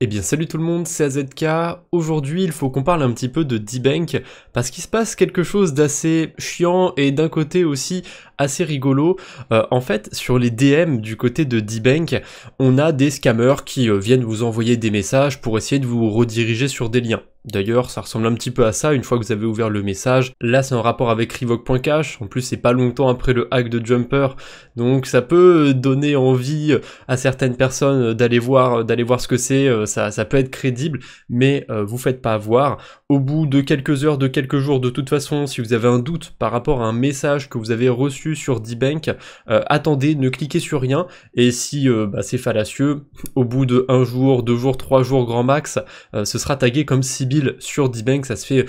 Eh bien salut tout le monde, c'est AZK. Aujourd'hui il faut qu'on parle un petit peu de D-Bank parce qu'il se passe quelque chose d'assez chiant et d'un côté aussi assez rigolo. En fait sur les DM du côté de D-Bank, on a des scammers qui viennent vous envoyer des messages pour essayer de vous rediriger sur des liens. D'ailleurs, ça ressemble un petit peu à ça une fois que vous avez ouvert le message. Là, c'est un rapport avec Revoke.cash. En plus, c'est pas longtemps après le hack de Jumper. Donc, ça peut donner envie à certaines personnes d'aller voir ce que c'est. Ça peut être crédible, mais vous faites pas avoir. Au bout de quelques heures, de quelques jours, de toute façon, si vous avez un doute par rapport à un message que vous avez reçu sur D-Bank, attendez, ne cliquez sur rien. Et si c'est fallacieux, au bout de 1 jour, 2 jours, 3 jours grand max, ce sera tagué comme Sibyl sur D-Bank. Ça se fait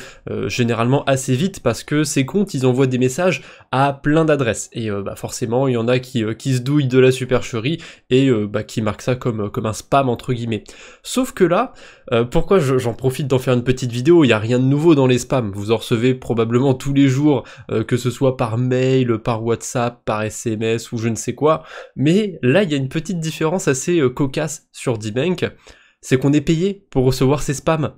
généralement assez vite parce que ces comptes ils envoient des messages à plein d'adresses et forcément il y en a qui se douillent de la supercherie et qui marquent ça comme un spam entre guillemets. Sauf que là, pourquoi j'en profite d'en faire une petite vidéo, il n'y a rien de nouveau dans les spams, vous en recevez probablement tous les jours, que ce soit par mail, par WhatsApp, par SMS ou je ne sais quoi, mais là il y a une petite différence assez cocasse sur D-Bank, c'est qu'on est payé pour recevoir ces spams.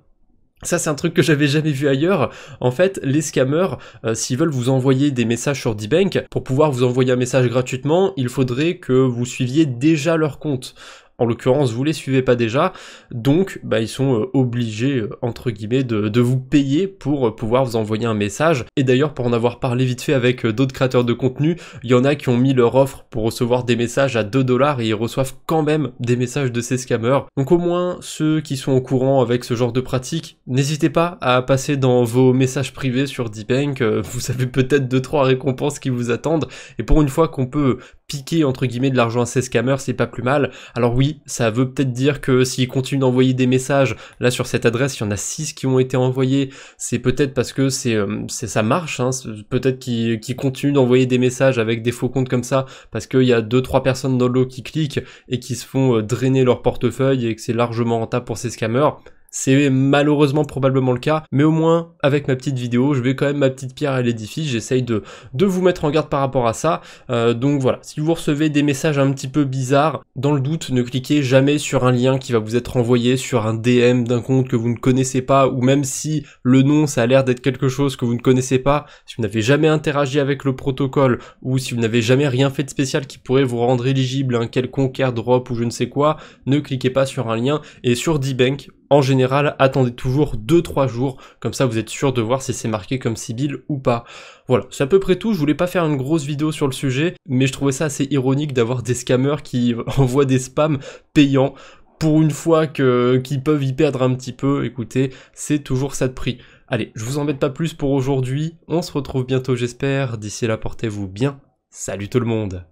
Ça c'est un truc que j'avais jamais vu ailleurs. En fait, les scammers, s'ils veulent vous envoyer des messages sur D-Bank, pour pouvoir vous envoyer un message gratuitement, il faudrait que vous suiviez déjà leur compte. En l'occurrence, vous les suivez pas déjà, donc ils sont obligés, entre guillemets, de vous payer pour pouvoir vous envoyer un message. Et d'ailleurs, pour en avoir parlé vite fait avec d'autres créateurs de contenu, il y en a qui ont mis leur offre pour recevoir des messages à 2 $ et ils reçoivent quand même des messages de ces scammers. Donc au moins, ceux qui sont au courant avec ce genre de pratique, n'hésitez pas à passer dans vos messages privés sur D-Bank, vous avez peut-être 2-3 récompenses qui vous attendent, et pour une fois qu'on peut piquer entre guillemets de l'argent à ces scammers, c'est pas plus mal. Alors oui, ça veut peut-être dire que s'ils continuent d'envoyer des messages, là sur cette adresse, il y en a 6 qui ont été envoyés, c'est peut-être parce que ça marche, hein. Peut-être qu'ils continuent d'envoyer des messages avec des faux comptes comme ça, parce qu'il y a 2-3 personnes dans l'eau qui cliquent et qui se font drainer leur portefeuille et que c'est largement rentable pour ces scammers. C'est malheureusement probablement le cas, mais au moins, avec ma petite vidéo, je vais quand même ma petite pierre à l'édifice, j'essaye de vous mettre en garde par rapport à ça. Donc voilà, si vous recevez des messages un petit peu bizarres, dans le doute, ne cliquez jamais sur un lien qui va vous être envoyé sur un DM d'un compte que vous ne connaissez pas, ou même si le nom, ça a l'air d'être quelque chose que vous ne connaissez pas, si vous n'avez jamais interagi avec le protocole, ou si vous n'avez jamais rien fait de spécial qui pourrait vous rendre éligible à un quelconque airdrop ou je ne sais quoi, ne cliquez pas sur un lien, et sur D-Bank, en général, attendez toujours 2-3 jours, comme ça vous êtes sûr de voir si c'est marqué comme Sibyl ou pas. Voilà, c'est à peu près tout, je voulais pas faire une grosse vidéo sur le sujet, mais je trouvais ça assez ironique d'avoir des scammers qui envoient des spams payants, pour une fois qu'ils peuvent y perdre un petit peu. Écoutez, c'est toujours ça de prix. Allez, je vous embête pas plus pour aujourd'hui, on se retrouve bientôt j'espère, d'ici là portez-vous bien, salut tout le monde.